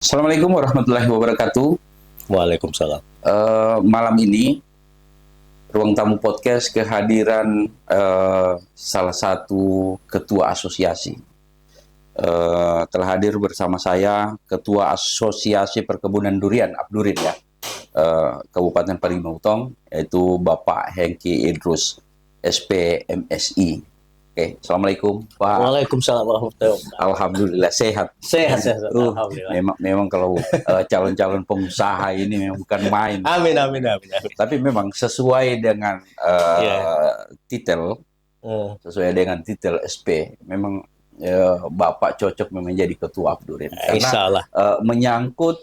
Assalamualaikum warahmatullahi wabarakatuh. Waalaikumsalam. Malam ini Ruang Tamu Podcast kehadiran salah satu ketua asosiasi. Telah hadir bersama saya Ketua Asosiasi Perkebunan Durian Abdurin ya, Kabupaten Parigi Motong, yaitu Bapak Hengki Idrus, SPMSI. Oke, Assalamualaikum Pak. Waalaikumsalam warahmatullahi wabarakatuh. Alhamdulillah sehat. Sehat. Alhamdulillah. Memang kalau calon-calon pengusaha ini memang bukan main. Amin. Tapi memang sesuai dengan titel, titel SP, memang Bapak cocok memang jadi ketua Abdurin karena menyangkut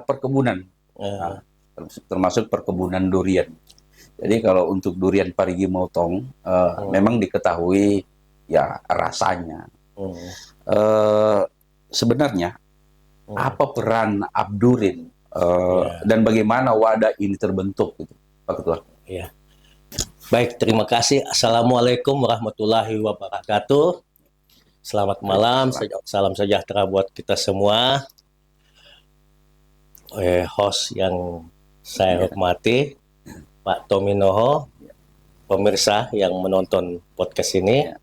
perkebunan, termasuk perkebunan durian. Jadi kalau untuk durian Parigi Motong memang diketahui ya rasanya. Sebenarnya apa peran Abdurin dan bagaimana wadah ini terbentuk, gitu, Pak Ketua? Ya. Baik, terima kasih. Assalamualaikum warahmatullahi wabarakatuh. Selamat malam, salam sejahtera buat kita semua. Host yang saya hormati, Pak Tommy Noho, pemirsa yang menonton podcast ini.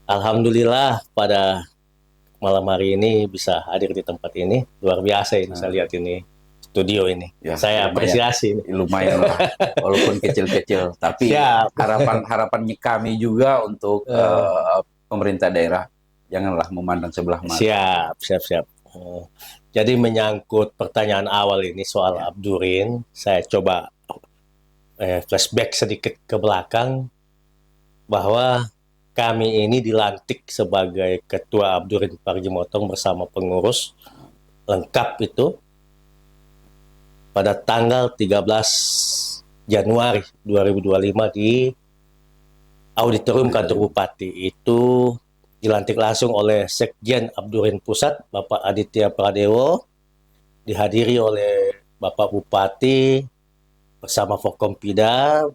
Alhamdulillah pada malam hari ini bisa hadir di tempat ini. Luar biasa ini saya lihat ini studio ini. Ya, saya apresiasi. Lumayan lah, walaupun kecil-kecil. Tapi harapannya kami juga untuk pemerintah daerah, janganlah memandang sebelah mata. Siap. Jadi menyangkut pertanyaan awal ini soal Abdurin, saya coba flashback sedikit ke belakang bahwa kami ini dilantik sebagai Ketua Abdurin Parigi Motong bersama pengurus lengkap itu pada tanggal 13 Januari 2025 di Auditorium Kantor Bupati. Itu dilantik langsung oleh Sekjen Abdurin Pusat, Bapak Aditya Pradewo, dihadiri oleh Bapak Bupati bersama Forkompida,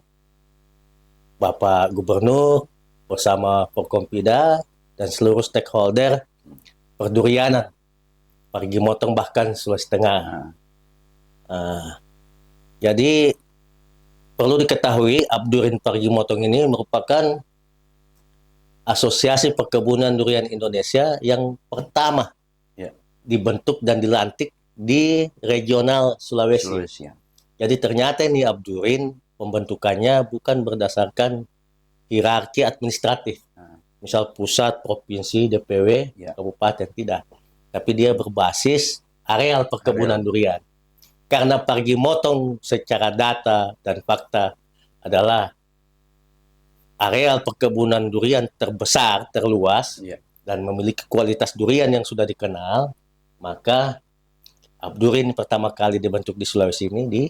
Bapak Gubernur bersama Forkompida, dan seluruh stakeholder perdurianan Parigi Motong bahkan Sulawesi Tengah. Jadi perlu diketahui Abdurin Parigi Motong ini merupakan asosiasi perkebunan durian Indonesia yang pertama dibentuk dan dilantik di regional Sulawesi. Jadi ternyata ini Abdurin pembentukannya bukan berdasarkan hierarki administratif. Misal pusat, provinsi, DPW, kabupaten, tidak. Tapi dia berbasis areal perkebunan durian. Karena Parigi Motong secara data dan fakta adalah areal perkebunan durian terbesar, terluas, dan memiliki kualitas durian yang sudah dikenal, maka Abdurin pertama kali dibentuk di Sulawesi ini di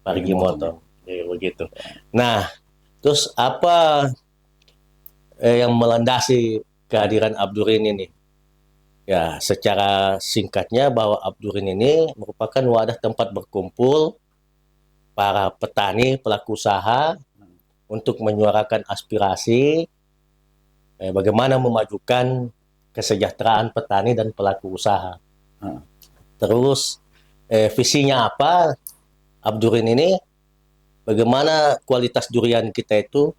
Parigi Motong. Begitu. Nah, terus apa yang melandasi kehadiran Abdurin ini? Ya, secara singkatnya bahwa Abdurin ini merupakan wadah tempat berkumpul para petani, pelaku usaha untuk menyuarakan aspirasi bagaimana memajukan kesejahteraan petani dan pelaku usaha. Terus visinya apa Abdurin ini? Bagaimana kualitas durian kita itu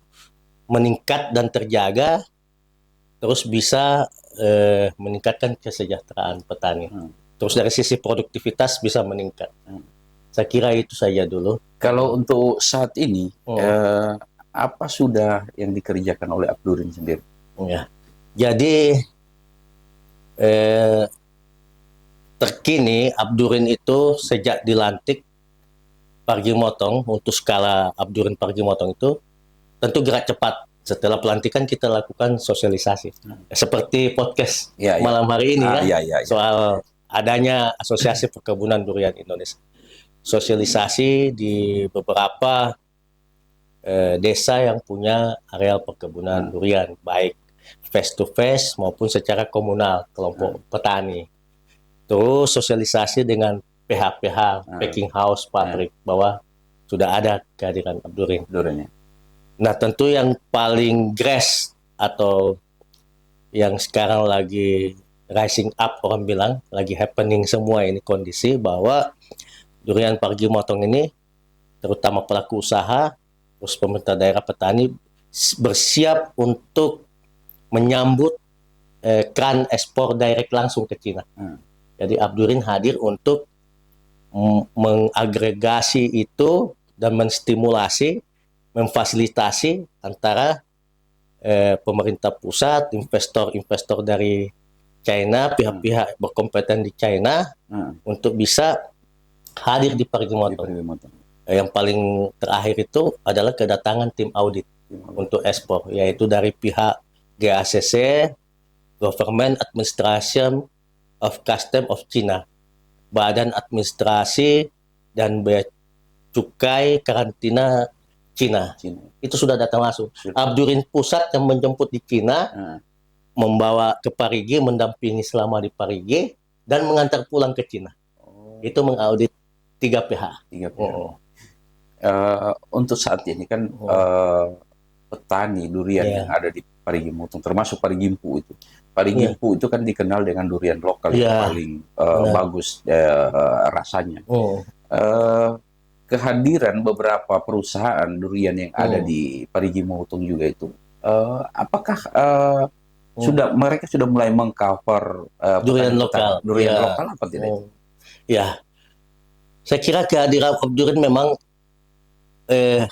meningkat dan terjaga, terus bisa meningkatkan kesejahteraan petani. Terus dari sisi produktivitas bisa meningkat. Saya kira itu saja dulu. Kalau untuk saat ini, apa sudah yang dikerjakan oleh Abdurin sendiri? Ya. Jadi terkini Abdurin itu sejak dilantik Parigi Motong, untuk skala Abdurin Parigi Motong itu tentu gerak cepat. Setelah pelantikan kita lakukan sosialisasi. Seperti podcast malam hari ini soal adanya Asosiasi Perkebunan Durian Indonesia. Sosialisasi di beberapa desa yang punya areal perkebunan durian, baik face to face maupun secara komunal, kelompok petani. Terus sosialisasi dengan PH-PH, packing house, pabrik, bahwa sudah ada kehadiran Abdurin. Nah, tentu yang paling grass atau yang sekarang lagi rising up, orang bilang lagi happening semua ini kondisi bahwa durian Parigi Motong ini terutama pelaku usaha, terus pemerintah daerah, petani bersiap untuk menyambut keran ekspor direct langsung ke Cina. Jadi Abdurin hadir untuk mengagregasi itu dan menstimulasi, memfasilitasi antara pemerintah pusat, investor-investor dari China, pihak-pihak berkompeten di China untuk bisa hadir di Parigi Motong. Yang paling terakhir itu adalah kedatangan tim audit untuk ekspor, yaitu dari pihak GACC, Government Administration of Custom of China, Badan Administrasi dan Bea Cukai Karantina Cina. Itu sudah datang langsung. Abdurin pusat yang menjemput di Cina, membawa ke Parigi, mendampingi selama di Parigi, dan mengantar pulang ke Cina. Itu mengaudit 3 pihak. Untuk saat ini kan petani durian yang ada di Parigi Motong, termasuk Parigi Mpu itu. Parigi Mpu itu kan dikenal dengan durian lokal yang paling bagus rasanya. Kehadiran beberapa perusahaan durian yang ada di Parigi Motong juga itu, apakah mereka sudah mulai mengcover durian lokal apa tidak? Ya, saya kira kehadiran Abdurin memang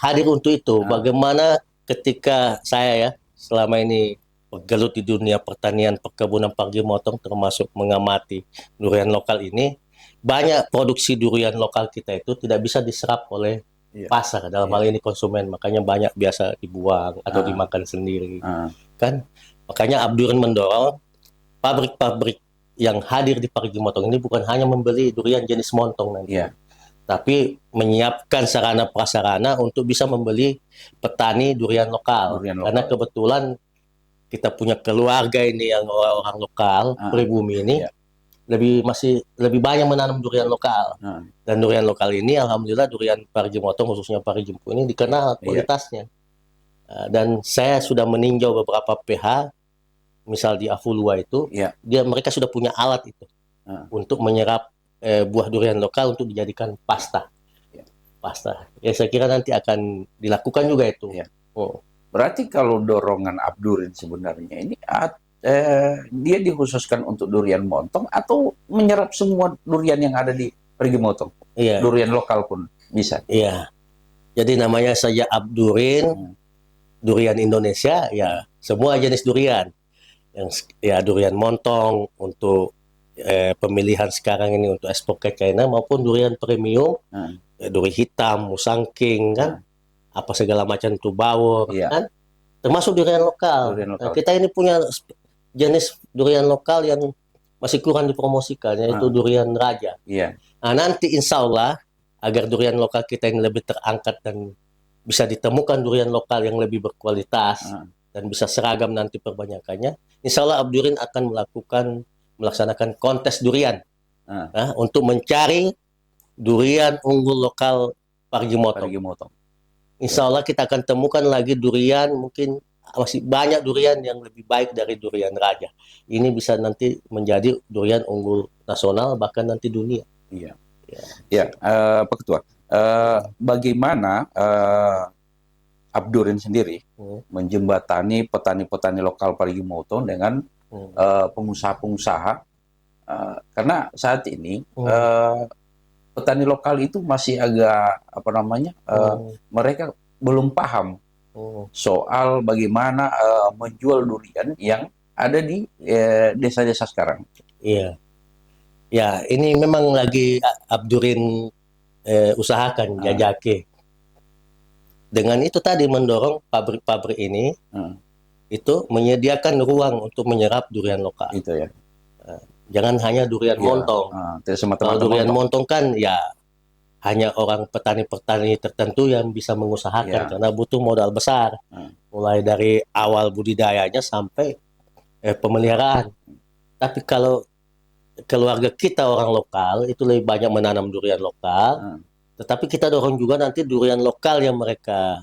hadir untuk itu. Bagaimana ketika saya selama ini bergelut di dunia pertanian perkebunan Parigi Motong, termasuk mengamati durian lokal ini, banyak produksi durian lokal kita itu tidak bisa diserap oleh pasar, dalam hal ini konsumen, makanya banyak biasa dibuang atau dimakan sendiri. Kan? Makanya Abdurin mendorong pabrik-pabrik yang hadir di Parigi Motong ini bukan hanya membeli durian jenis montong nanti, tapi menyiapkan sarana prasarana untuk bisa membeli petani durian lokal. Karena kebetulan kita punya keluarga ini yang orang-orang lokal, pribumi ini lebih banyak menanam durian lokal. Dan durian lokal ini alhamdulillah durian Parigi Motong khususnya Parigi Mpu ini dikenal kualitasnya. Dan saya sudah meninjau beberapa PH, misal di Afulua itu, mereka sudah punya alat itu untuk menyerap buah durian lokal untuk dijadikan pasta. Ya saya kira nanti akan dilakukan juga itu. Berarti kalau dorongan Abdurin sebenarnya ini dia dikhususkan untuk durian montong atau menyerap semua durian yang ada di Parigi Motong? Durian lokal pun bisa. Jadi namanya saja Abdurin, durian Indonesia, ya semua jenis durian. Yang durian montong untuk pemilihan sekarang ini untuk ekspor ke China, maupun durian premium, duri hitam, musangking, kan, apa segala macam itu bawor, kan, termasuk durian lokal. Kita ini punya jenis durian lokal yang masih kurang dipromosikan, yaitu durian raja. Nah, nanti insya Allah agar durian lokal kita ini lebih terangkat dan bisa ditemukan durian lokal yang lebih berkualitas dan bisa seragam nanti perbanyakannya, insya Allah Abdurin akan melaksanakan kontes durian untuk mencari durian unggul lokal Parigi Motong. Insya Allah kita akan temukan lagi durian, mungkin masih banyak durian yang lebih baik dari durian raja. Ini bisa nanti menjadi durian unggul nasional, bahkan nanti dunia. Pak Ketua, bagaimana Abdurin sendiri menjembatani petani-petani lokal Parigi Motong dengan pengusaha-pengusaha, karena saat ini petani lokal itu masih agak mereka belum paham soal bagaimana menjual durian yang ada di desa-desa sekarang. Ini memang lagi Abdurin usahakan, jajaki. Dengan itu tadi mendorong pabrik-pabrik ini itu menyediakan ruang untuk menyerap durian lokal. Jangan hanya durian montong. Kalau durian montong kan hanya orang petani-petani tertentu yang bisa mengusahakan, karena butuh modal besar, mulai dari awal budidayanya sampai pemeliharaan. Tapi kalau keluarga kita orang lokal itu lebih banyak menanam durian lokal. Tetapi kita dorong juga nanti durian lokal yang mereka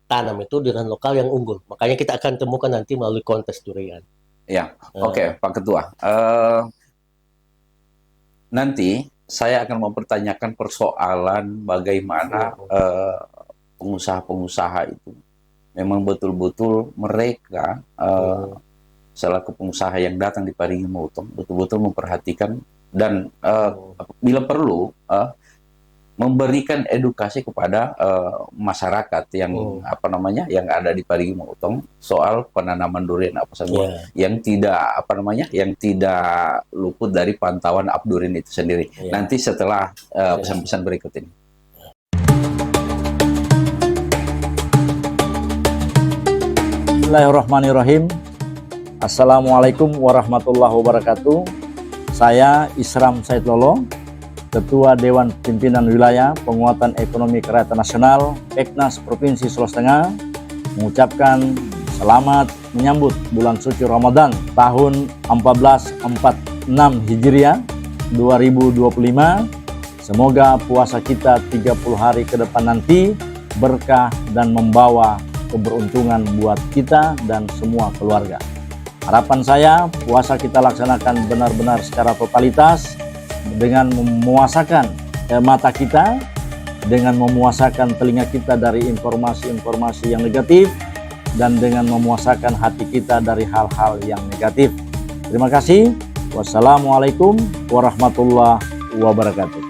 tanam itu durian lokal yang unggul. Makanya kita akan temukan nanti melalui kontes durian. Ya, oke, Pak Ketua. Nanti saya akan mempertanyakan persoalan bagaimana pengusaha-pengusaha itu memang betul-betul mereka selaku pengusaha yang datang di Parigi Motong betul-betul memperhatikan dan bila perlu memberikan edukasi kepada masyarakat yang yang ada di Parigi Motong soal penanaman durian apa saja yang tidak luput dari pantauan Abdurin itu sendiri. Nanti setelah pesan-pesan berikut ini. Bismillahirrahmanirrahim. Assalamualaikum warahmatullahi wabarakatuh. Saya Isram Said Lolo, Ketua Dewan Pimpinan Wilayah Penguatan Ekonomi Kerakyatan Nasional Peknas Provinsi Sulawesi Tengah, mengucapkan selamat menyambut bulan suci Ramadan tahun 1446 Hijriah 2025. Semoga puasa kita 30 hari ke depan nanti berkah dan membawa keberuntungan buat kita dan semua keluarga. Harapan saya puasa kita laksanakan benar-benar secara totalitas dengan memuasakan mata kita, dengan memuasakan telinga kita dari informasi-informasi yang negatif, dan dengan memuasakan hati kita dari hal-hal yang negatif. Terima kasih. Wassalamualaikum warahmatullahi wabarakatuh.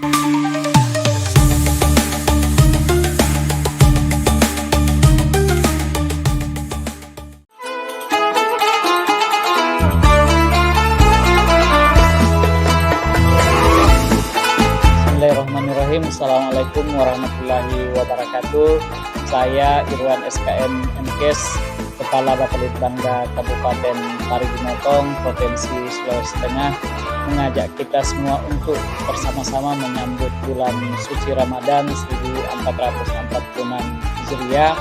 Assalamualaikum warahmatullahi wabarakatuh. Saya Irwan SKM MKes, Kepala Bapelitbangda Kabupaten Parigi Motong, Provinsi Sulawesi Tengah, mengajak kita semua untuk bersama-sama menyambut bulan suci Ramadan 1446 Hijriah.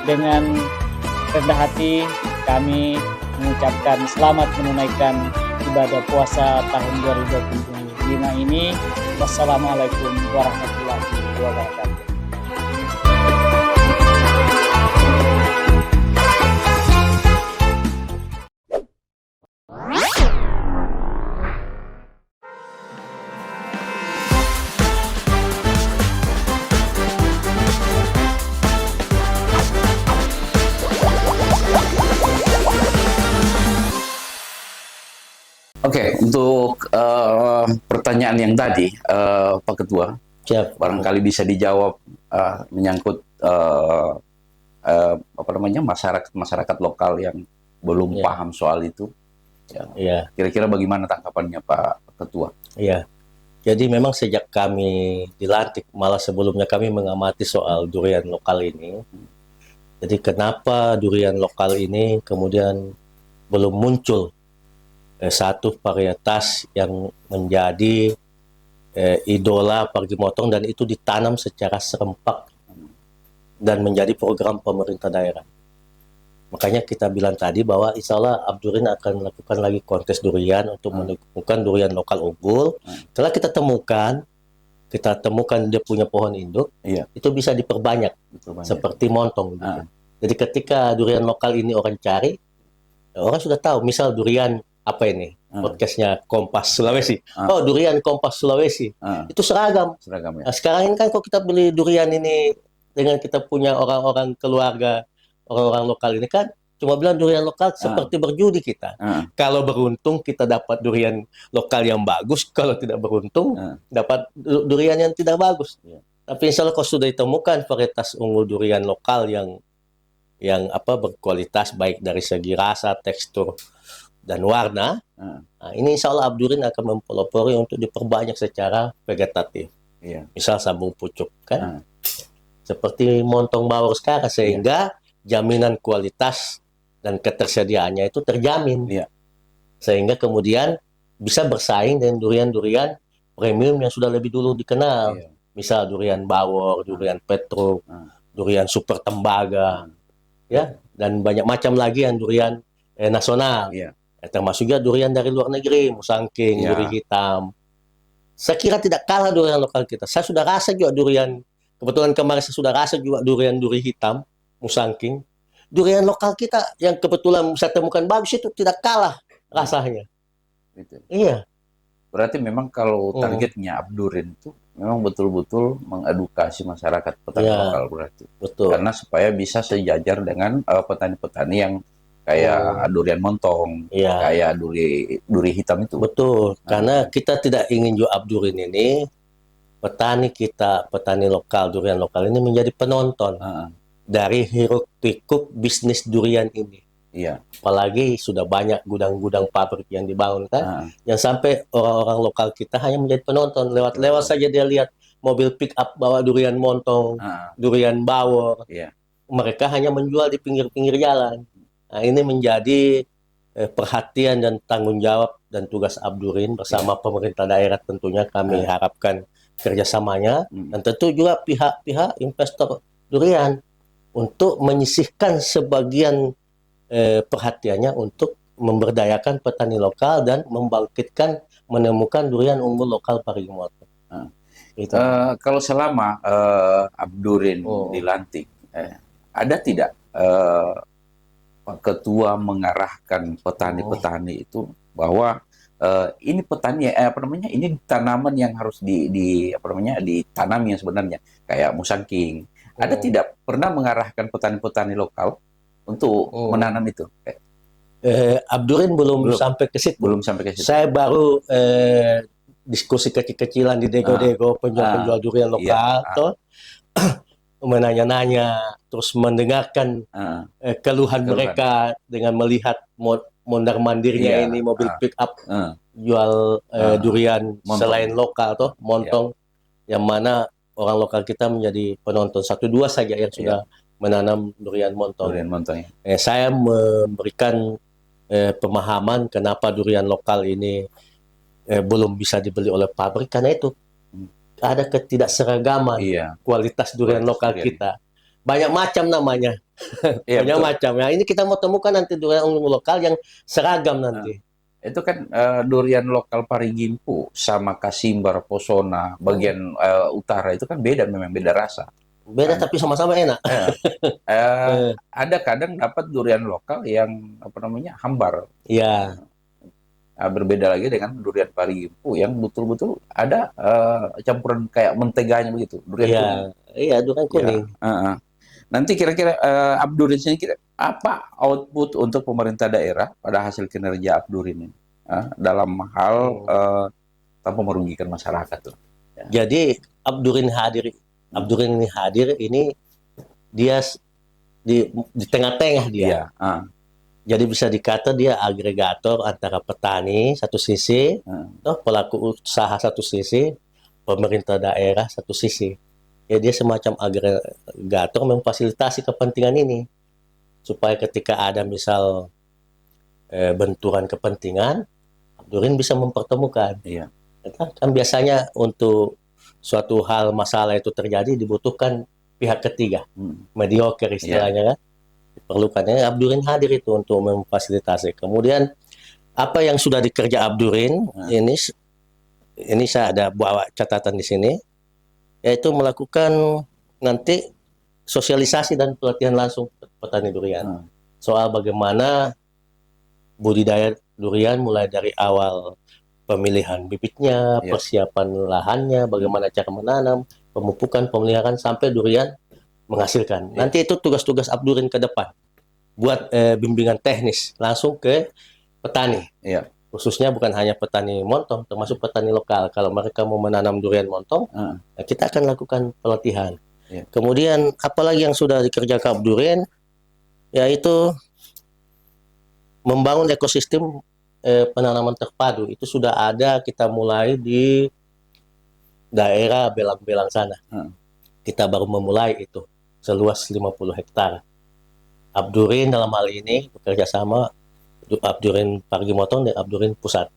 Dengan rendah hati kami mengucapkan selamat menunaikan ibadah puasa tahun 2025 ini. Wassalamualaikum warahmatullahi wabarakatuh. Oke, untuk pertanyaan yang tadi, Pak Ketua, barangkali bisa dijawab menyangkut masyarakat lokal yang belum paham soal itu. Kira-kira bagaimana tanggapannya Pak Ketua? Iya. Jadi memang sejak kami dilantik, malah sebelumnya kami mengamati soal durian lokal ini. Jadi kenapa durian lokal ini kemudian belum muncul satu varietas yang menjadi idola Parigi Motong dan itu ditanam secara serempak dan menjadi program pemerintah daerah. Makanya kita bilang tadi bahwa insya Allah Abdurin akan melakukan lagi kontes durian untuk menemukan durian lokal unggul. Setelah kita temukan dia punya pohon induk, itu bisa diperbanyak. Seperti montong. Gitu. Jadi ketika durian lokal ini orang cari, orang sudah tahu, misal durian apa ini? Podcastnya Kompas Sulawesi. Oh, durian Kompas Sulawesi. Itu seragam. Ya. Nah, sekarang ini kan kalau kita beli durian ini dengan kita punya orang-orang keluarga, orang-orang lokal ini kan cuma bilang durian lokal seperti berjudi kita. Kalau beruntung kita dapat durian lokal yang bagus, kalau tidak beruntung dapat durian yang tidak bagus. Tapi insya Allah kalau sudah ditemukan varietas unggul durian lokal yang berkualitas baik dari segi rasa, tekstur, dan warna, ini insya Allah Abdurin akan mempelopori untuk diperbanyak secara vegetatif. Misal sambung pucuk, kan? Seperti montong bawor sekarang, sehingga jaminan kualitas dan ketersediaannya itu terjamin. Sehingga kemudian bisa bersaing dengan durian-durian premium yang sudah lebih dulu dikenal. Misal durian bawor, durian petruk, durian super tembaga, dan banyak macam lagi yang durian nasional. Termasuk juga durian dari luar negeri, musangking, duri hitam. Saya kira tidak kalah durian lokal kita. Saya sudah rasa juga durian, kebetulan kemarin saya sudah rasa juga durian duri hitam, musangking. durian lokal kita yang kebetulan saya temukan bagus itu tidak kalah rasanya. Gitu. Iya. Berarti memang kalau targetnya Abdurin itu memang betul-betul mengedukasi masyarakat petani lokal berarti. Betul. Karena supaya bisa sejajar dengan petani-petani yang kayak durian montong, kayak duri hitam itu. Betul. Karena kita tidak ingin jual Abdurin ini, petani kita, petani lokal, durian lokal ini menjadi penonton dari hiruk pikuk bisnis durian ini. Iya. Apalagi sudah banyak gudang-gudang pabrik yang dibangun kan, yang sampai orang-orang lokal kita hanya menjadi penonton. Lewat-lewat saja dia lihat mobil pick up bawa durian montong, durian bawor. Mereka hanya menjual di pinggir-pinggir jalan. Nah, ini menjadi perhatian dan tanggung jawab dan tugas Abdurin bersama pemerintah daerah tentunya kami harapkan kerjasamanya dan tentu juga pihak-pihak investor durian untuk menyisihkan sebagian perhatiannya untuk memberdayakan petani lokal dan membangkitkan menemukan durian unggul lokal Parigi Motong. Kalau selama Abdurin dilantik, ada tidak Pak Ketua mengarahkan petani-petani itu bahwa ini petani ini tanaman yang harus ditanami yang sebenarnya kayak musangking. Ada tidak pernah mengarahkan petani-petani lokal untuk menanam itu? Abdurin belum sampai ke situ. Belum sampai ke situ. Saya baru diskusi kecil-kecilan di dego-dego penjual-penjual durian lokal, menanya-nanya, terus mendengarkan keluhan mereka dengan melihat mondar-mandirnya ini mobil pick up jual durian selain lokal montong, yang mana orang lokal kita menjadi penonton 1-2 saja yang sudah menanam durian montong. Saya memberikan pemahaman kenapa durian lokal ini belum bisa dibeli oleh pabrik karena itu ada ketidakseragaman kualitas durian lokal kita. Banyak macam namanya. Banyak macam. Nah, ini kita mau temukan nanti durian lokal yang seragam nanti. Itu kan durian lokal Parigi Motong sama Kasimbar, Posona, bagian utara itu kan memang beda rasa. Beda tapi sama-sama enak. Ada kadang dapat durian lokal yang hambar. Iya. Berbeda lagi dengan durian Parigi Motong yang betul-betul ada campuran kayak menteganya begitu. Durian kuning. Iya, durian kuning. Nanti kira-kira Abdurin sini apa output untuk pemerintah daerah pada hasil kinerja Abdurin ini dalam hal tanpa merugikan masyarakat tuh. Jadi Abdurin ini hadir ini dia di tengah-tengah dia. Jadi bisa dikata dia agregator antara petani satu sisi, pelaku usaha satu sisi, pemerintah daerah satu sisi. Ya dia semacam agregator memfasilitasi kepentingan ini supaya ketika ada misal benturan kepentingan, Abdurin bisa mempertemukan. Kan biasanya untuk suatu hal masalah itu terjadi dibutuhkan pihak ketiga, mediocre istilahnya kan. Diperlukannya Abdurin hadir itu untuk memfasilitasi. Kemudian apa yang sudah dikerja Abdurin ini saya ada bawa catatan di sini, yaitu melakukan nanti sosialisasi dan pelatihan langsung petani durian soal bagaimana budidaya durian mulai dari awal pemilihan bibitnya, persiapan lahannya, bagaimana cara menanam, pemupukan, pemeliharaan sampai durian menghasilkan. Nanti itu tugas-tugas Abdurin ke depan buat bimbingan teknis langsung ke petani. Khususnya bukan hanya petani montong, termasuk petani lokal. Kalau mereka mau menanam durian montong, kita akan lakukan pelatihan. Kemudian apalagi yang sudah dikerjakan Abdurin, yaitu membangun ekosistem penanaman terpadu. Itu sudah ada, kita mulai di daerah Belang-Belang sana. Kita baru memulai itu seluas 50 hektar. Abdurin dalam hal ini bekerja sama Abdurin Parigi Motong dan Abdurin Pusat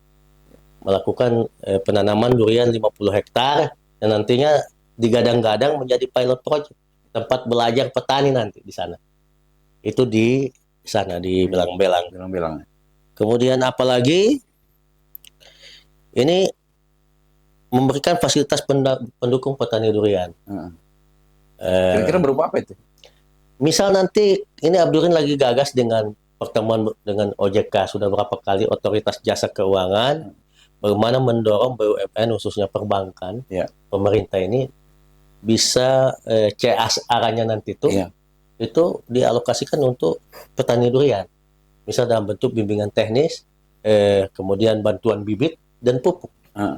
melakukan penanaman durian 50 hektar dan nantinya digadang-gadang menjadi pilot project tempat belajar petani nanti di sana. Itu di sana di Belang-Belang. Kemudian apalagi ini memberikan fasilitas pendukung petani durian. Kira-kira berupa apa itu? Misal nanti ini Abdurin lagi gagas dengan pertemuan dengan OJK sudah berapa kali, Otoritas Jasa Keuangan, bagaimana mendorong BUMN khususnya perbankan, pemerintah ini bisa CSR-nya nanti itu dialokasikan untuk petani durian, misal dalam bentuk bimbingan teknis, kemudian bantuan bibit dan pupuk.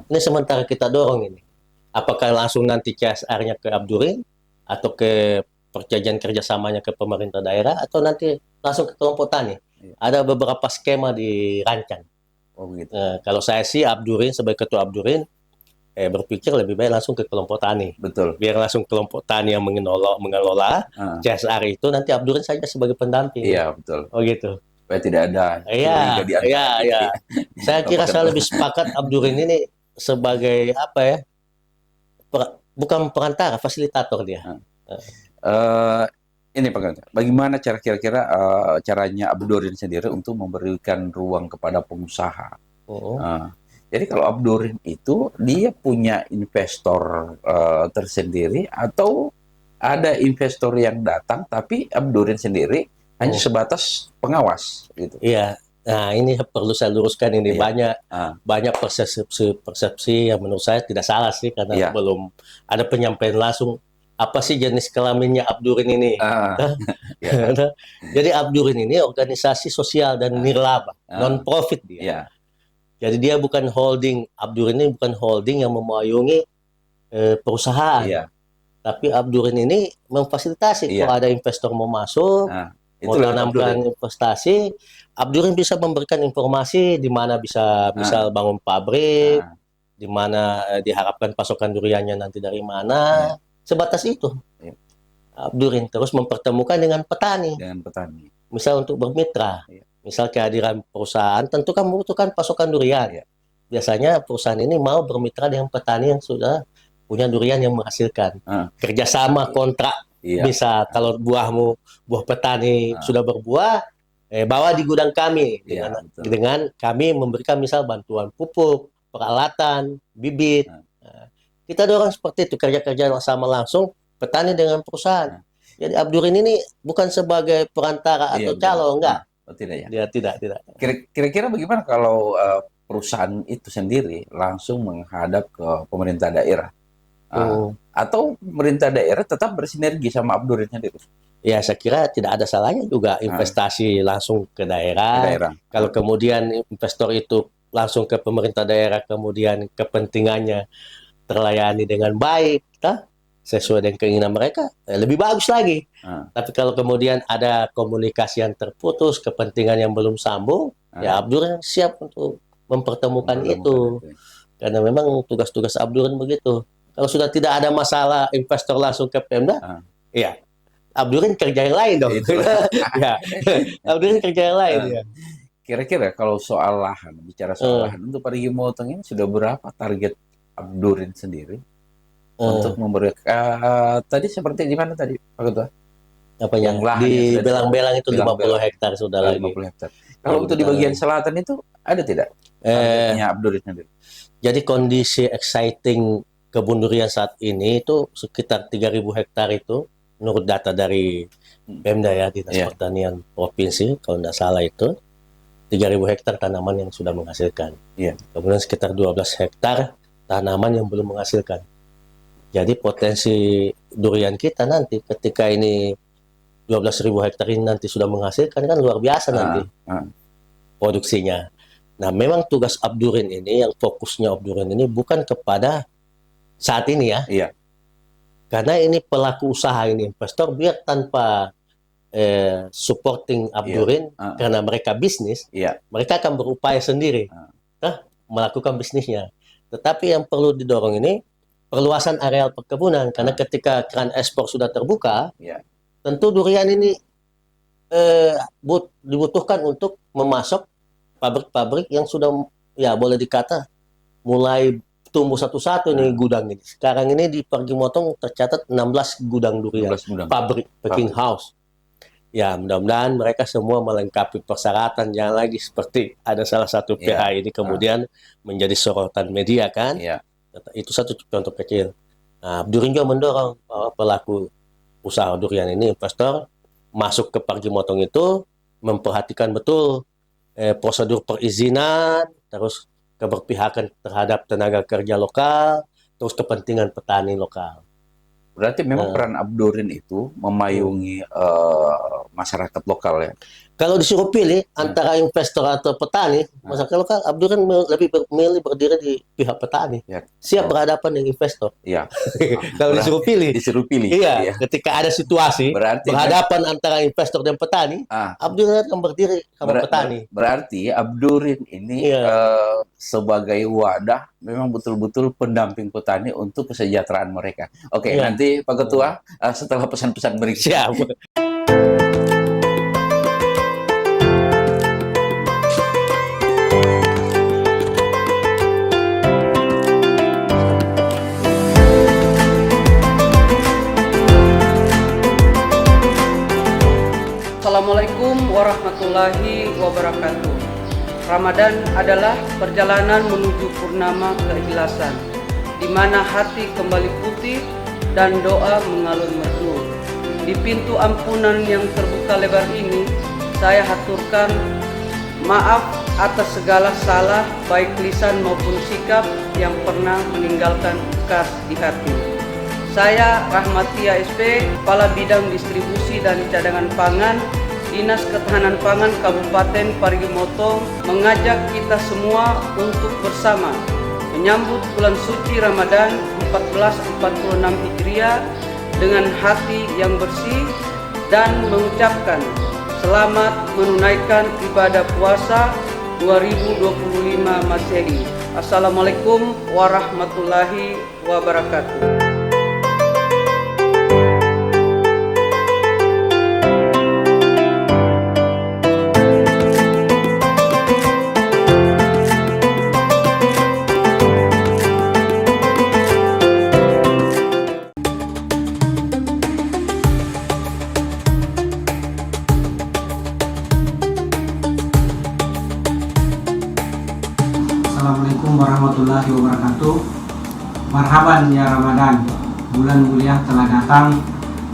Ini sementara kita dorong ini. Apakah langsung nanti CSR-nya ke Abdurin atau ke perjanjian kerjasamanya ke pemerintah daerah, atau nanti langsung ke kelompok tani? Ada beberapa skema dirancang. Kalau saya sih Abdurin sebagai ketua Abdurin berpikir lebih baik langsung ke kelompok tani. Betul. Biar langsung kelompok tani yang mengelola CSR itu, nanti Abdurin saja sebagai pendamping. Iya, betul. Oh gitu. Supaya tidak ada curiga di antara iya. Saya kira saya lebih sepakat Abdurin ini sebagai apa ya? Bukan perantara, fasilitator dia. Ini Pak, bagaimana kira-kira caranya Abdurin sendiri untuk memberikan ruang kepada pengusaha? Jadi kalau Abdurin itu dia punya investor tersendiri, atau ada investor yang datang tapi Abdurin sendiri hanya sebatas pengawas gitu? Iya. Nah, ini perlu saya luruskan ini. Banyak persepsi yang menurut saya tidak salah sih, karena belum ada penyampaian langsung apa sih jenis kelaminnya Abdurin ini. Jadi Abdurin ini organisasi sosial dan nirlaba, non-profit dia. Jadi dia bukan holding. Abdurin ini bukan holding yang memayungi perusahaan. Tapi Abdurin ini memfasilitasi kalau ada investor mau masuk, mau tanamkan investasi, Abdurin bisa memberikan informasi di mana bisa misal bangun pabrik, di mana diharapkan pasokan duriannya nanti dari mana. Sebatas itu. Abdurin terus mempertemukan dengan petani. Misal untuk bermitra. Misal kehadiran perusahaan, tentu kan membutuhkan pasokan durian. Biasanya perusahaan ini mau bermitra dengan petani yang sudah punya durian yang menghasilkan. Kerjasama kontrak. Bisa kalau buah petani sudah berbuah, bawa di gudang kami. Dengan kami memberikan misal bantuan pupuk, peralatan, bibit. Kita dorong seperti itu, kerja-kerja sama langsung petani dengan perusahaan. Jadi Abdurin ini bukan sebagai perantara atau calo, enggak. Tidak ya? Dia tidak. Kira-kira bagaimana kalau perusahaan itu sendiri langsung menghadap ke pemerintah daerah? Atau pemerintah daerah tetap bersinergi sama Abdurin sendiri? Ya, saya kira tidak ada salahnya juga investasi langsung ke daerah. Kalau kemudian investor itu langsung ke pemerintah daerah, kemudian kepentingannya terlayani dengan baik, sesuai dengan keinginan mereka, lebih bagus lagi. Tapi kalau kemudian ada komunikasi yang terputus, kepentingan yang belum sambung, ya Abdurin siap untuk mempertemukan itu. Karena memang tugas-tugas Abdurin begitu. Kalau sudah tidak ada masalah investor langsung ke Pemda, ya Abdurin kerja yang lain dong. Abdurin kerja yang lain. Kira-kira kalau soal lahan, bicara soal lahan, untuk Parigi Motong ini sudah berapa target Abdurin sendiri untuk memberikan tadi seperti di mana tadi Pak Ketua? Apa yang di belang-belang itu 50 hektar sudah 50 lagi. Hektar. Kalau untuk di bagian selatan itu ada tidak? Abdurin sendiri. Jadi kondisi exciting kebun durian saat ini itu sekitar 3.000 hektar itu menurut data dari Pemda ya, Dinas Pertanian Provinsi, kalau tidak salah itu 3.000 hektar tanaman yang sudah menghasilkan. Kemudian sekitar 12 hektar tanaman yang belum menghasilkan. Jadi potensi durian kita nanti ketika ini 12.000 hektar ini nanti sudah menghasilkan, kan luar biasa nanti produksinya. Nah, memang tugas Abdurin ini, yang fokusnya Abdurin ini bukan kepada saat ini ya. Karena ini pelaku usaha ini, investor, biar tanpa supporting Abdurin, karena mereka bisnis, mereka akan berupaya sendiri melakukan bisnisnya. Tetapi yang perlu didorong ini perluasan areal perkebunan, karena ketika keran ekspor sudah terbuka, tentu durian ini dibutuhkan untuk memasok pabrik-pabrik yang sudah boleh dikata mulai tumbuh satu-satu nih gudang ini. Sekarang ini di Parigi Motong tercatat 16 gudang durian, pabrik packing house. Ya, mudah-mudahan mereka semua melengkapi persyaratan, jangan lagi seperti ada salah satu PH ini kemudian menjadi sorotan media kan. Itu satu contoh kecil. Nah, Abdurin juga mendorong bahwa pelaku usaha durian ini, investor, masuk ke Parigi Motong itu memperhatikan betul prosedur perizinan, terus keberpihakan terhadap tenaga kerja lokal, terus kepentingan petani lokal. Berarti memang peran Abdurin itu memayungi masyarakat lokal ya. Kalau disuruh pilih antara investor atau petani, masyarakat lokal, Abdurin lebih memilih berdiri di pihak petani. Ya. Siap berhadapan dengan investor. Iya. Kalau disuruh pilih. Iya. Ketika ada situasi berhadapan antara investor dan petani, Abdurin akan berdiri sama petani. Berarti Abdurin ini sebagai wadah memang betul-betul pendamping petani untuk kesejahteraan mereka. Oke, nanti Pak Ketua setelah pesan-pesan berikut. Siap. Assalamualaikum warahmatullahi wabarakatuh. Ramadan adalah perjalanan menuju purnama keikhlasan, di mana hati kembali putih dan doa mengalun merdu. Di pintu ampunan yang terbuka lebar ini, saya haturkan maaf atas segala salah baik lisan maupun sikap yang pernah meninggalkan bekas di hati. Saya Rahmatia SP, Kepala Bidang Distribusi dan Cadangan Pangan, Dinas Ketahanan Pangan Kabupaten Parigi Motong, mengajak kita semua untuk bersama menyambut bulan suci Ramadan 1446 Hijriah dengan hati yang bersih dan mengucapkan selamat menunaikan ibadah puasa 2025 Masehi. Assalamualaikum warahmatullahi wabarakatuh. Assalamualaikum warahmatullahi wabarakatuh. Marhaban ya Ramadan. Bulan mulia telah datang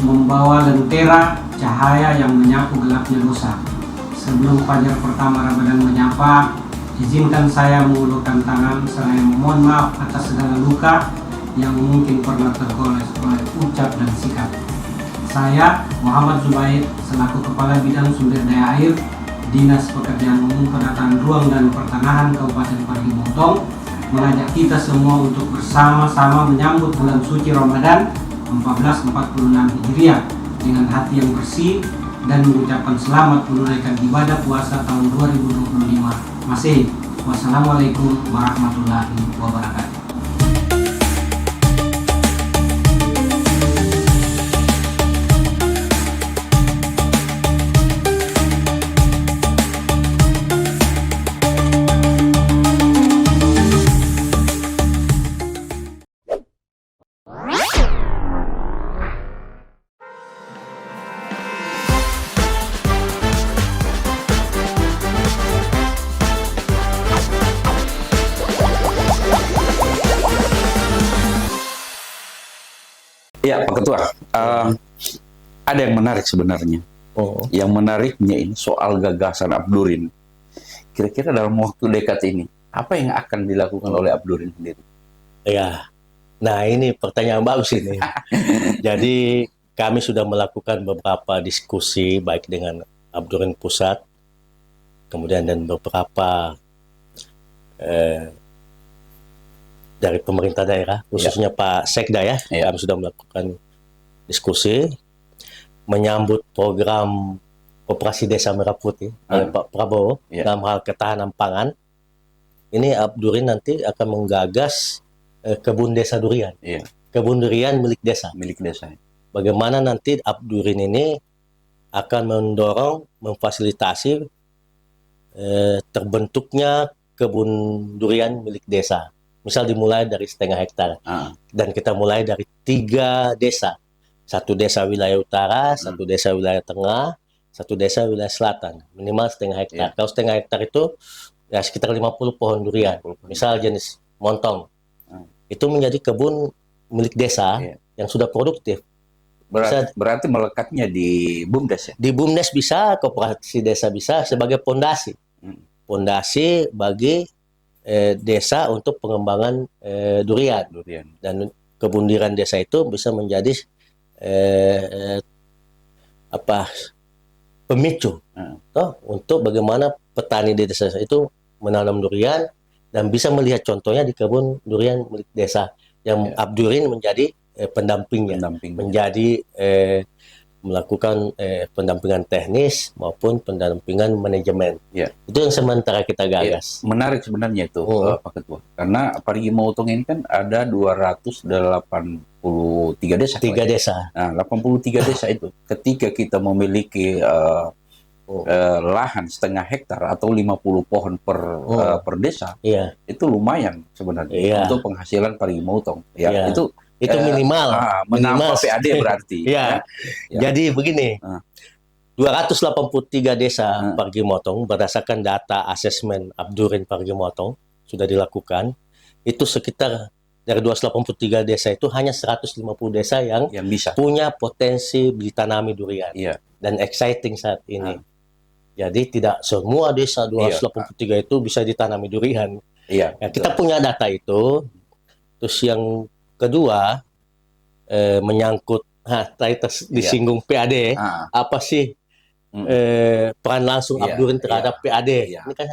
membawa lentera cahaya yang menyapu gelapnya dosa. Sebelum fajar pertama Ramadan menyapa, izinkan saya mengulurkan tangan seraya memohon maaf atas segala luka yang mungkin pernah tergores oleh ucap dan sikap. Saya Muhammad Zubair selaku Kepala Bidang Sumber Daya Air Dinas Pekerjaan Umum Penataan Ruang dan Pertanahan Kabupaten Parigi Motong mengajak kita semua untuk bersama-sama menyambut bulan suci Ramadan 1446 Hijriah dengan hati yang bersih dan mengucapkan selamat menunaikan ibadah puasa tahun 2025 Masehi. Wassalamualaikum warahmatullahi wabarakatuh. Ya, Pak Ketua, ada yang menarik sebenarnya. Yang menariknya ini soal gagasan Abdurin. Kira-kira dalam waktu dekat ini, apa yang akan dilakukan oleh Abdurin sendiri? Ya, nah ini pertanyaan bagus ini. Jadi kami sudah melakukan beberapa diskusi baik dengan Abdurin Pusat, kemudian dan beberapa dari pemerintah daerah, khususnya Pak Sekda ya. Kami sudah melakukan diskusi menyambut program Operasi Desa Merah Putih oleh Pak Prabowo dalam hal ketahanan pangan. Ini Abdurin nanti akan menggagas kebun desa durian, kebun durian milik desa. Bagaimana nanti Abdurin ini akan mendorong, memfasilitasi terbentuknya kebun durian milik desa. Misal dimulai dari 0,5 hektar, dan kita mulai dari 3 desa. 1 desa wilayah utara, 1 desa wilayah tengah, 1 desa wilayah selatan. Minimal 0,5 hektar. Kalau 0,5 hektar itu ya sekitar 50 pohon durian. Misal jenis montong. Itu menjadi kebun milik desa yang sudah produktif. Berarti melekatnya di BUMDes ya? Di BUMDes bisa, koperasi desa bisa sebagai pondasi. Pondasi bagi desa untuk pengembangan durian. Dan kebun durian desa itu bisa menjadi pemicu untuk bagaimana petani di desa itu menanam durian dan bisa melihat contohnya di kebun durian milik desa yang Abdurin menjadi pendampingnya, menjadi melakukan pendampingan teknis maupun pendampingan manajemen. Itu yang sementara kita gagas. Menarik sebenarnya itu, Pak Ketua. Karena Parigi Motong ini kan ada 283 desa. 3 desa. Nah, 83 desa itu ketika kita memiliki lahan setengah hektar atau 50 pohon per desa, itu lumayan sebenarnya untuk penghasilan Parigi Motong. Itu minimal. Menambah PAD berarti. Jadi begini, 283 desa Parigi Motong berdasarkan data asesmen Abdurin Parigi Motong sudah dilakukan, itu sekitar dari 283 desa itu hanya 150 desa yang bisa punya potensi ditanami durian dan exciting saat ini. Jadi tidak semua desa 283 itu bisa ditanami durian. Kita punya data itu. Terus yang kedua menyangkut tadi disinggung PAD, apa sih peran langsung Abdurin terhadap PAD? Ini kan,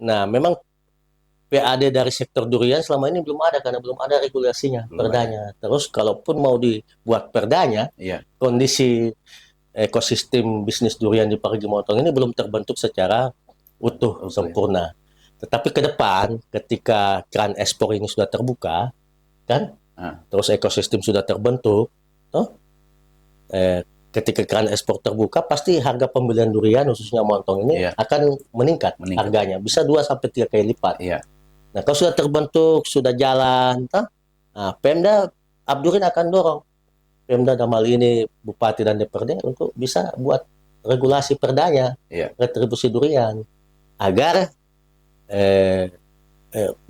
nah memang PAD dari sektor durian selama ini belum ada karena belum ada regulasinya, perdanya. Terus kalaupun mau dibuat perdanya, kondisi ekosistem bisnis durian di Parigi Motong ini belum terbentuk secara utuh, sempurna. Tetapi ke depan, ketika keran ekspor ini sudah terbuka, kan, terus ekosistem sudah terbentuk, ketika keran ekspor terbuka, pasti harga pembelian durian khususnya montong ini akan meningkat harganya, bisa 2-3 kali lipat. Nah, kalau sudah terbentuk, sudah jalan, Pemda Abdurin akan dorong Pemda dalam hal ini Bupati dan DPRD untuk bisa buat regulasi perdanya, retribusi durian, agar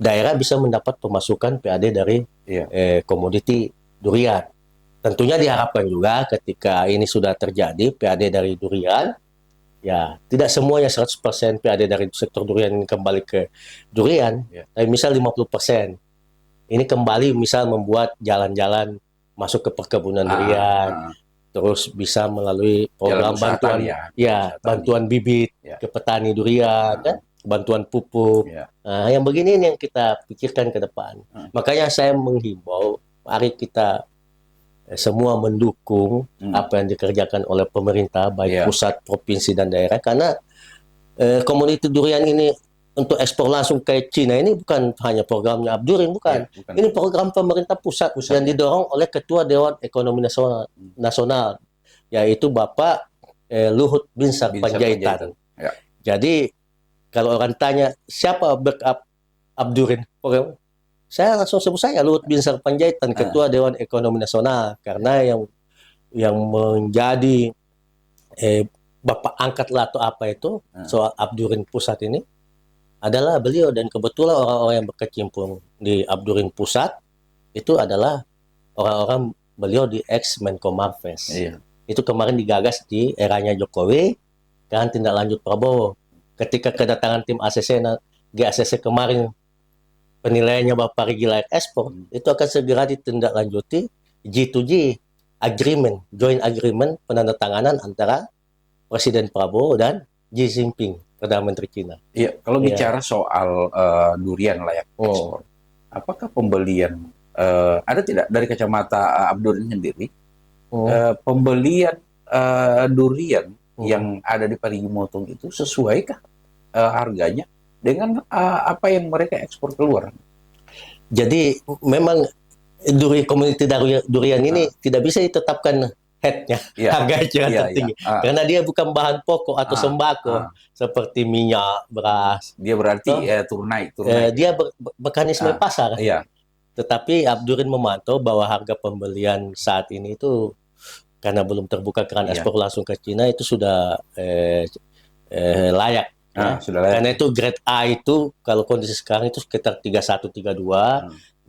daerah bisa mendapat pemasukan PAD dari komoditi durian. Tentunya diharapkan juga ketika ini sudah terjadi PAD dari durian, ya tidak semuanya 100% PAD dari sektor durian ini kembali ke durian, tapi misal 50%. Ini kembali misal membuat jalan-jalan masuk ke perkebunan durian, terus bisa melalui program bantuan bantuan bibit ke petani durian, kan? Bantuan pupuk. Nah, yang begini ini yang kita pikirkan ke depan. Makanya saya menghimbau, mari kita semua mendukung apa yang dikerjakan oleh pemerintah, baik pusat, provinsi, dan daerah, karena komoditi durian ini untuk ekspor langsung ke Cina ini bukan hanya programnya Abdurin, bukan. Ini program pemerintah pusat yang didorong oleh Ketua Dewan Ekonomi Nasional, yaitu Bapak Luhut Binsar Panjaitan. Jadi kalau orang tanya siapa backup Abdurin, saya langsung sebut saya Luhut Binsar Panjaitan, Ketua Dewan Ekonomi Nasional, karena yang menjadi Bapak angkat lah atau apa itu soal Abdurin Pusat ini adalah beliau, dan kebetulan orang-orang yang berkecimpung di Abdurin Pusat itu adalah orang-orang beliau di ex-Menko Marves. Itu kemarin digagas di eranya Jokowi, kan tindak lanjut Prabowo. Ketika kedatangan tim GACC kemarin, penilaiannya Bapak Parigi layak ekspor, itu akan segera ditindaklanjuti G2G agreement, joint agreement, penandatanganan antara Presiden Prabowo dan Xi Jinping, Perdana Menteri Cina. Kalau bicara soal durian layak ekspor, apakah pembelian ada tidak dari kacamata Abdurin sendiri pembelian durian yang ada di Parigi Motong itu sesuaikah harganya dengan apa yang mereka ekspor keluar? Jadi memang komoditi durian ini tidak bisa ditetapkan headnya, harganya tertinggi, karena dia bukan bahan pokok atau sembako seperti minyak, beras. Dia berarti turun naik. Dia mekanisme pasar. Tetapi Abdurin memantau bahwa harga pembelian saat ini itu karena belum terbuka keran ekspor langsung ke Cina itu sudah layak. Sudah layak. Karena itu grade A itu kalau kondisi sekarang itu sekitar 31-32,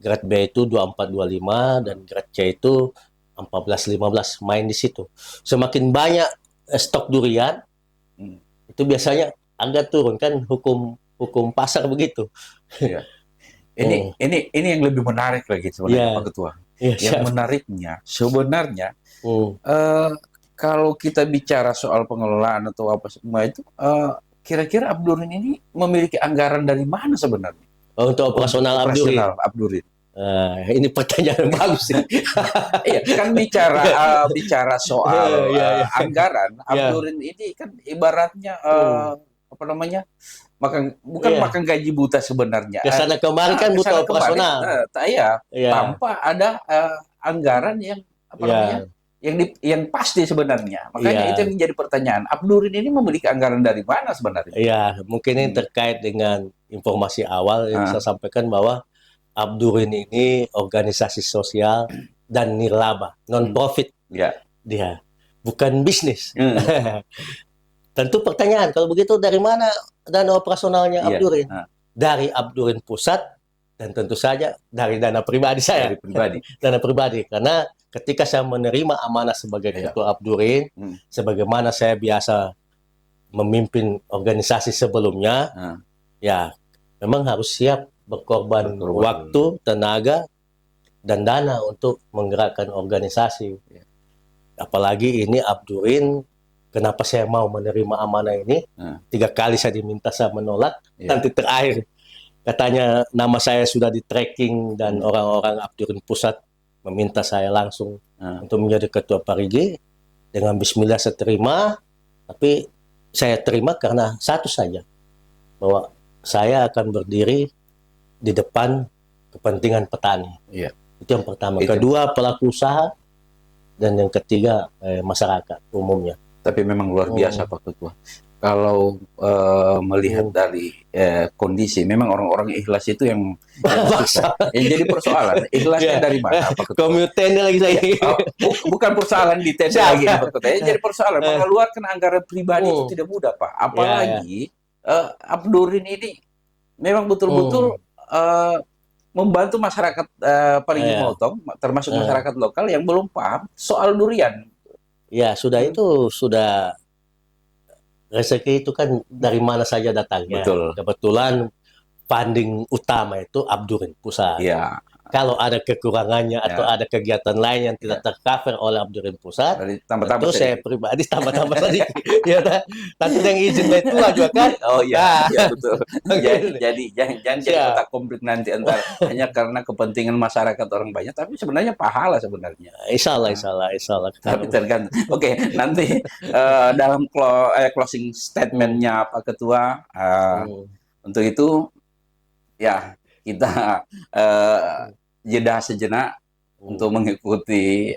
grade B itu 24-25, dan grade C itu 14-15 main di situ. Semakin banyak stok durian, itu biasanya agak turun kan, hukum pasar begitu. Iya. Ini yang lebih menarik lagi sebenarnya, Pak Ketua. Yang menariknya sebenarnya kalau kita bicara soal pengelolaan atau apa semua itu, kira-kira Abdurin ini memiliki anggaran dari mana sebenarnya? Untuk operasional Abdurin. Ini pertanyaan bagus sih. Iya, kan bicara soal anggaran, Abdurin ini kan ibaratnya apa namanya? Makan gaji buta sebenarnya. Kesana kemarin kan butuh operasional. Tanpa ada anggaran yang apa namanya? Yang pasti sebenarnya. Makanya itu yang menjadi pertanyaan. Abdurin ini memiliki anggaran dari mana sebenarnya? Iya, mungkin ini terkait dengan informasi awal yang saya sampaikan bahwa Abdurin ini organisasi sosial dan nirlaba, non-profit. Dia bukan bisnis. Tentu pertanyaan, kalau begitu dari mana dana operasionalnya Abdurin? Dari Abdurin pusat, dan tentu saja dari dana pribadi saya. Dana pribadi, karena ketika saya menerima amanah sebagai ketua Abdurin, sebagaimana saya biasa memimpin organisasi sebelumnya, ya memang harus siap berkorban waktu, tenaga, dan dana untuk menggerakkan organisasi. Apalagi ini Abdurin, kenapa saya mau menerima amanah ini? 3 kali saya diminta, saya menolak. Nanti terakhir katanya nama saya sudah di tracking dan orang-orang Abdurin pusat meminta saya langsung untuk menjadi ketua Parigi. Dengan bismillah saya terima, tapi saya terima karena satu saja, bahwa saya akan berdiri di depan kepentingan petani. Itu yang pertama. Kedua, pelaku usaha, dan yang ketiga masyarakat umumnya. Tapi memang luar biasa Pak Ketua. Kalau melihat dari kondisi, memang orang-orang ikhlas itu yang jadi persoalan. Ikhlasnya dari mana Pak Ketua? Komutennya lagi saya. Bukan persoalan di tenda lagi Pak Ketua. Jadi persoalan mengeluarkan anggaran pribadi itu tidak mudah Pak. Apalagi Abdurin ini memang betul-betul membantu masyarakat Parigi Motong, termasuk masyarakat lokal yang belum paham soal durian. Ya, sudah itu sudah rezeki itu kan dari mana saja datangnya. Kebetulan funding utama itu Abdurin pusat. Kalau ada kekurangannya atau ada kegiatan lain yang tidak tercover oleh Abdurin pusat, tentu saya pribadi tambah-tambah sedikit. Nanti yang izin itu juga kan. Betul. Jadi jangan jadi otak komplit nanti antara hanya karena kepentingan masyarakat orang banyak, tapi sebenarnya pahala sebenarnya. Insya Allah. Tapi tergantung. Oke, nanti dalam closing statementnya Pak Ketua, untuk itu ya kita jeda sejenak untuk mengikuti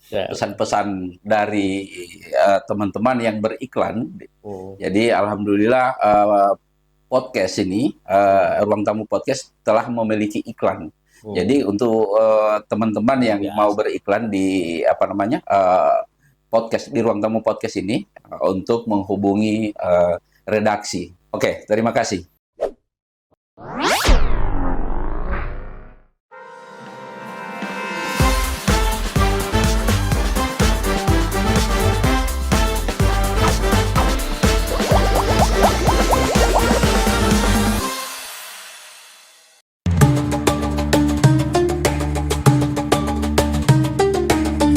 pesan-pesan dari teman-teman yang beriklan. Jadi alhamdulillah podcast ini, Ruang Tamu Podcast telah memiliki iklan. Jadi untuk teman-teman yang mau beriklan di podcast di Ruang Tamu Podcast ini, untuk menghubungi redaksi. Oke, terima kasih.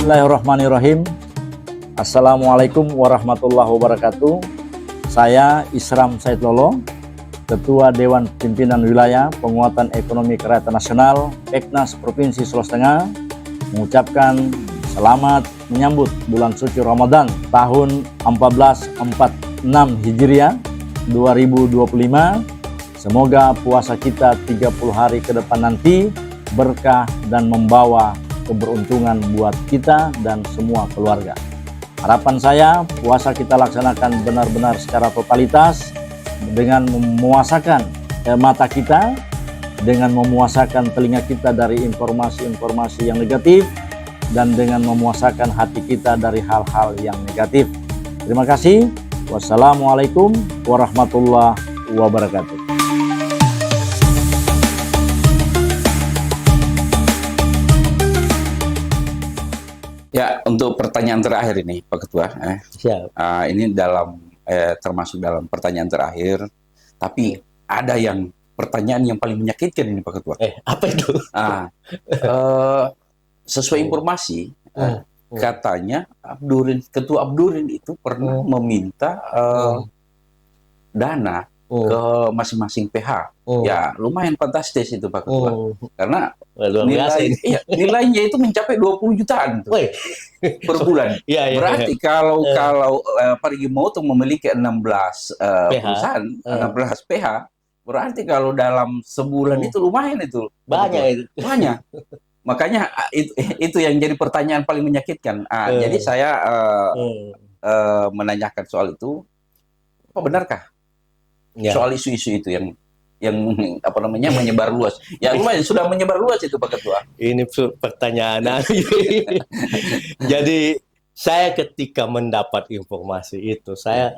Bismillahirrahmanirrahim. Assalamualaikum warahmatullahi wabarakatuh. Saya Isram Said Lolo, Ketua Dewan Pimpinan Wilayah Penguatan Ekonomi Kerakyatan Nasional Peknas Provinsi Sulawesi Tengah, mengucapkan selamat menyambut bulan suci Ramadan tahun 1446 Hijriah 2025. Semoga puasa kita 30 hari ke depan nanti berkah dan membawa keberuntungan buat kita dan semua keluarga. Harapan saya puasa kita laksanakan benar-benar secara totalitas dengan memuasakan mata kita, dengan memuasakan telinga kita dari informasi-informasi yang negatif, dan dengan memuasakan hati kita dari hal-hal yang negatif. Terima kasih. Wassalamualaikum warahmatullahi wabarakatuh. Ya, untuk pertanyaan terakhir ini, Pak Ketua, Siap. ini termasuk dalam pertanyaan terakhir, tapi ada yang pertanyaan yang paling menyakitkan ini, Pak Ketua. Apa itu? Sesuai informasi, katanya Ketua Abdurin itu pernah meminta dana ke masing-masing PH. Ya, lumayan fantastis itu, Pak Ketua. Karena nilainya itu mencapai 20 jutaan tuh, per bulan. Berarti kalau Parigi Motong memiliki 16 perusahaan, 16 PH, berarti kalau dalam sebulan itu lumayan itu. Banyak itu. Banyak. Makanya itu yang jadi pertanyaan paling menyakitkan. Jadi saya menanyakan soal itu, apa benarkah soal isu-isu itu yang menyebar luas? Ya lumayan sudah menyebar luas itu, Pak Ketua. Ini pertanyaan. Jadi saya ketika mendapat informasi itu, saya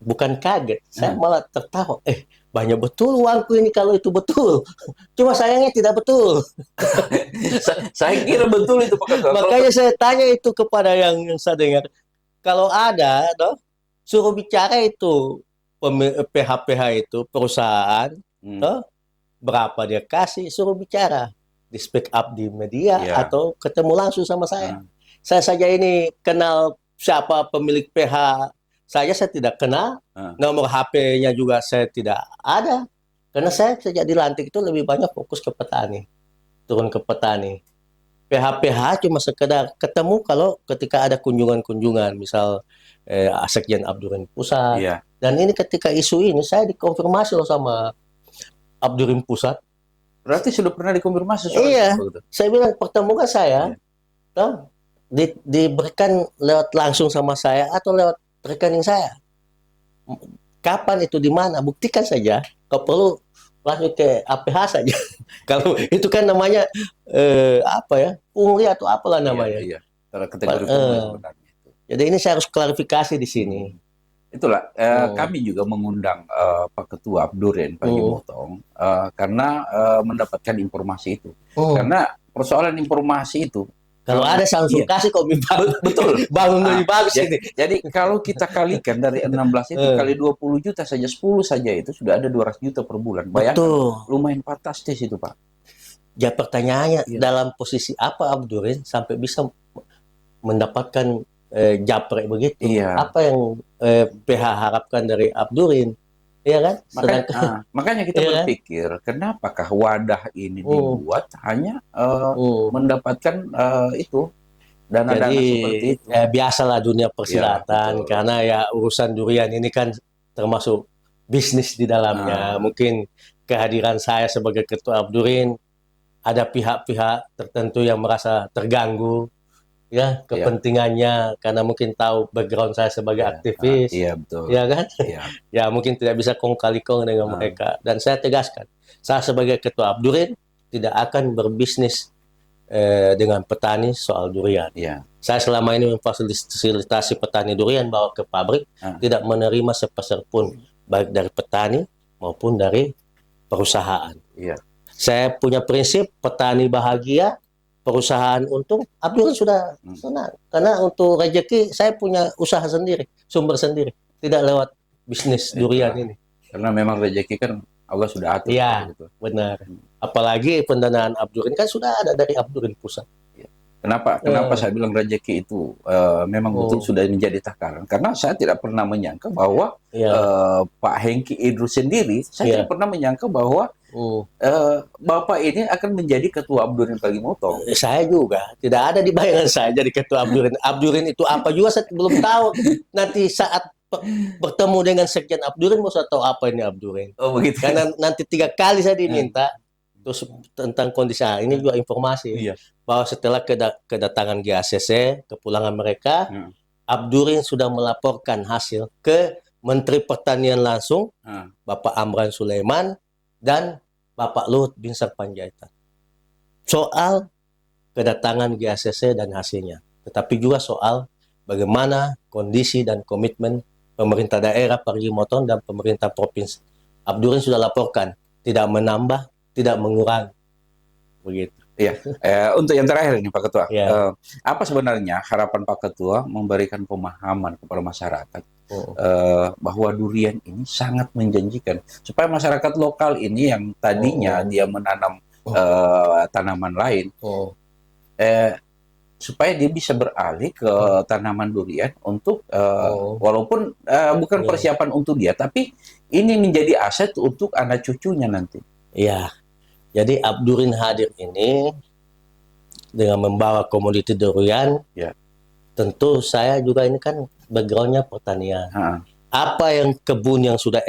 bukan kaget, saya malah tertawa. Banyak betul uangku ini kalau itu betul. Cuma sayangnya tidak betul. Saya kira betul itu, Pak Ketua. Makanya saya tanya itu kepada yang saya dengar. Kalau ada, suruh bicara itu PH-PH itu perusahaan, berapa dia kasih, suruh bicara, di speak up di media atau ketemu langsung sama saya. Saya saja ini kenal siapa pemilik PH saya tidak kenal, nomor HP-nya juga saya tidak ada, karena saya sejak dilantik itu lebih banyak fokus ke petani, turun ke petani. PH-PH cuma sekedar ketemu kalau ketika ada kunjungan-kunjungan, misal Sekjen Abdurin Pusat. Dan ini ketika isu ini saya dikonfirmasi loh sama Abdurin Pusat. Berarti sudah pernah dikonfirmasi soal itu? Saya bilang pertemukan saya, diberikan lewat langsung sama saya atau lewat rekening saya. Kapan itu, di mana? Buktikan saja. Kalau perlu lanjut ke APH saja. Kalau itu kan namanya pungli atau apalah namanya. Kategori jadi ini saya harus klarifikasi di sini. Itulah kami juga mengundang Pak Ketua Abdurin Parigi Motong karena mendapatkan informasi itu. Karena persoalan informasi itu kalau ada langsung kasih kami betul bangun lebih bagus ini. Jadi kalau kita kalikan dari 16 itu kali 20 juta saja, 10 saja itu sudah ada 200 juta per bulan. Bayangkan, lumayan fantastis itu, Pak. Ya pertanyaannya, dalam posisi apa Abdurin sampai bisa mendapatkan japre begitu? Apa yang PH harapkan dari Abdurin? Iya kan? Makanya kita berpikir, kenapakah wadah ini dibuat hanya mendapatkan dana-dana seperti itu? Biasalah dunia persilatan, karena ya urusan durian ini kan termasuk bisnis di dalamnya. Mungkin kehadiran saya sebagai Ketua Abdurin, ada pihak-pihak tertentu yang merasa terganggu, kepentingannya, karena mungkin tahu background saya sebagai aktivis, ya kan? Ya mungkin tidak bisa kong kali kong dengan mereka. Dan saya tegaskan, saya sebagai Ketua Abdurin tidak akan berbisnis dengan petani soal durian. Saya selama ini memfasilitasi petani durian bawa ke pabrik, tidak menerima sepeser pun, baik dari petani maupun dari perusahaan. Saya punya prinsip, petani bahagia, perusahaan untung, Abdurin sudah senang. Karena untuk rezeki saya punya usaha sendiri, sumber sendiri, tidak lewat bisnis durian ini. Karena memang rezeki kan Allah sudah atur. Iya, benar. Apalagi pendanaan Abdurin kan sudah ada dari Abdurin Pusat. Kenapa saya bilang rezeki itu memang betul sudah menjadi takaran? Karena saya tidak pernah menyangka bahwa Pak Hengki Idrus sendiri, saya tidak pernah menyangka bahwa Bapak ini akan menjadi Ketua Abdurin Parigi Motong. Saya juga tidak ada di bayangan saya jadi Ketua Abdurin. Abdurin itu apa juga saya belum tahu. Nanti saat bertemu dengan Sekjen Abdurin, mau saya tahu apa ini Abdurin. Oh begitu. Karena nanti 3 kali saya diminta terus tentang kondisi ini juga informasi bahwa setelah kedatangan GACC, kepulangan mereka, Abdurin sudah melaporkan hasil ke Menteri Pertanian langsung, Bapak Amran Sulaiman dan Bapak Luhut Binsar Panjaitan, soal kedatangan GACC dan hasilnya, tetapi juga soal bagaimana kondisi dan komitmen pemerintah daerah Parigi Motong dan pemerintah provinsi. Abdurin sudah laporkan, tidak menambah, tidak mengurangi, begitu. Iya. Untuk yang terakhir ini Pak Ketua, Ya. apa sebenarnya harapan Pak Ketua memberikan pemahaman kepada masyarakat bahwa durian ini sangat menjanjikan supaya masyarakat lokal ini yang tadinya dia menanam tanaman lain, supaya dia bisa beralih ke tanaman durian untuk walaupun bukan persiapan untuk dia, tapi ini menjadi aset untuk anak cucunya nanti. Iya. Jadi Abdurin hadir ini dengan membawa komoditi durian. Ya. Tentu saya juga ini kan backgroundnya pertanian. Apa yang kebun yang sudah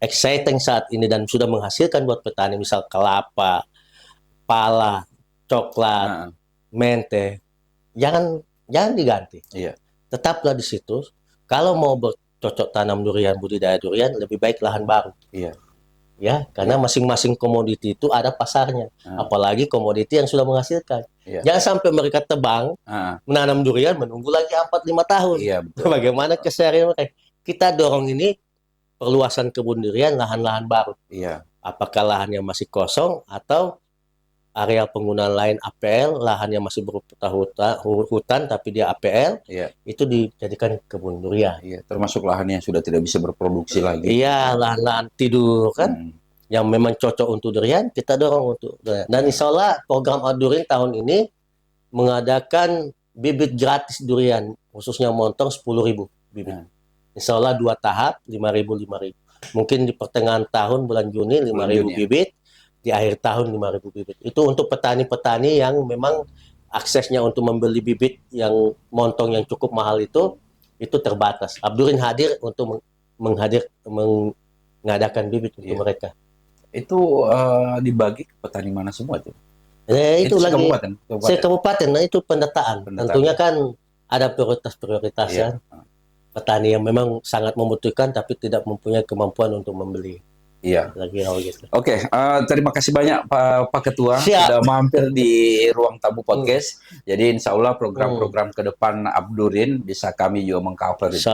exciting saat ini dan sudah menghasilkan buat petani, misal kelapa, pala, coklat, mente, jangan diganti. Iya. Tetaplah di situ. Kalau mau bercocok tanam durian, budidaya durian, lebih baik lahan baru. Iya. Ya, karena masing-masing komoditi itu ada pasarnya. Apalagi komoditi yang sudah menghasilkan. Jangan sampai mereka tebang, menanam durian, menunggu lagi 4-5 tahun. Iya, betul. Bagaimana keseharian mereka? Kita dorong ini perluasan kebun durian, lahan-lahan baru. Iya. Apakah lahannya masih kosong atau area penggunaan lain APL, lahannya masih berupa hutan tapi dia APL, itu dijadikan kebun durian. Iya, termasuk lahan yang sudah tidak bisa berproduksi lagi. Iya, lahan-lahan tidur kan, yang memang cocok untuk durian, kita dorong untuk durian. Dan insya Allah program Abdurin tahun ini mengadakan bibit gratis durian, khususnya Montong 10.000 bibit. Insya Allah 2 tahap, 5.000. Mungkin di pertengahan tahun bulan Juni 5.000 bibit, di akhir tahun 5.000 bibit. Itu untuk petani-petani yang memang aksesnya untuk membeli bibit yang Montong yang cukup mahal itu terbatas. Abdurin hadir untuk mengadakan bibit untuk mereka. Itu dibagi ke petani mana semua itu? Itu lagi kabupaten. Kabupaten. Nah, itu pendataan. Tentunya kan ada prioritas ya. Petani yang memang sangat membutuhkan tapi tidak mempunyai kemampuan untuk membeli. Iya. Lagi gitu. Oke, terima kasih banyak Pak Ketua sudah mampir di Ruang Tamu Podcast. Jadi insya Allah program-program ke depan Abdurin bisa kami juga mengcover itu.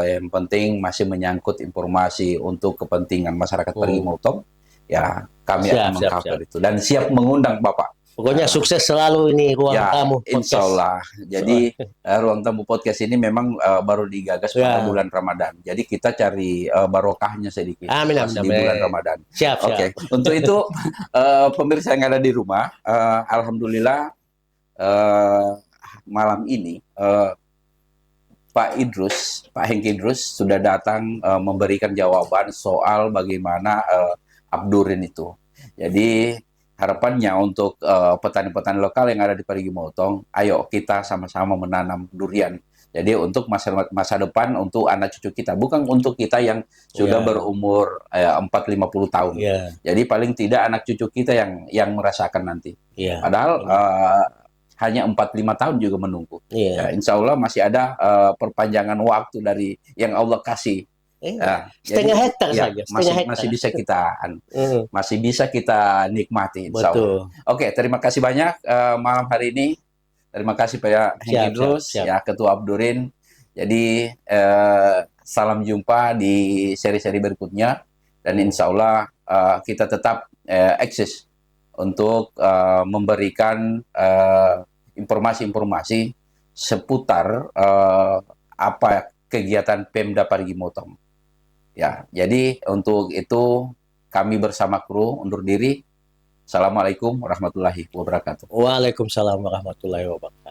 Yang penting masih menyangkut informasi untuk kepentingan masyarakat Parigi Motong. Ya, kami akan mengcover itu dan siap mengundang Bapak. Pokoknya sukses selalu ini Ruang Tamu Podcast. Insya Allah. Jadi Ruang Tamu Podcast ini memang baru digagas pada bulan Ramadan. Jadi kita cari barokahnya sedikit. Amin. Di bulan Ramadan. Siap. Oke. Untuk itu pemirsa yang ada di rumah, alhamdulillah malam ini Pak Hengki Idrus sudah datang memberikan jawaban soal bagaimana Abdurin itu. Jadi harapannya untuk petani-petani lokal yang ada di Parigi Motong, ayo kita sama-sama menanam durian. Jadi untuk masa depan untuk anak cucu kita, bukan untuk kita yang sudah berumur 40-50 tahun. Jadi paling tidak anak cucu kita yang merasakan nanti. Padahal hanya 45 tahun juga menunggu. Ya, insya Allah masih ada perpanjangan waktu dari yang Allah kasih. Setengah hektar saja. Masih bisa kita nikmati. Insya Allah. Oke, terima kasih banyak malam hari ini. Terima kasih Pak Hengki Idrus, ya Ketua Abdurin. Jadi salam jumpa di seri-seri berikutnya dan insya Allah kita tetap eksis untuk memberikan informasi-informasi seputar apa kegiatan Pemda Parigi Motong. Ya, jadi untuk itu kami bersama kru undur diri. Assalamualaikum warahmatullahi wabarakatuh. Waalaikumsalam warahmatullahi wabarakatuh.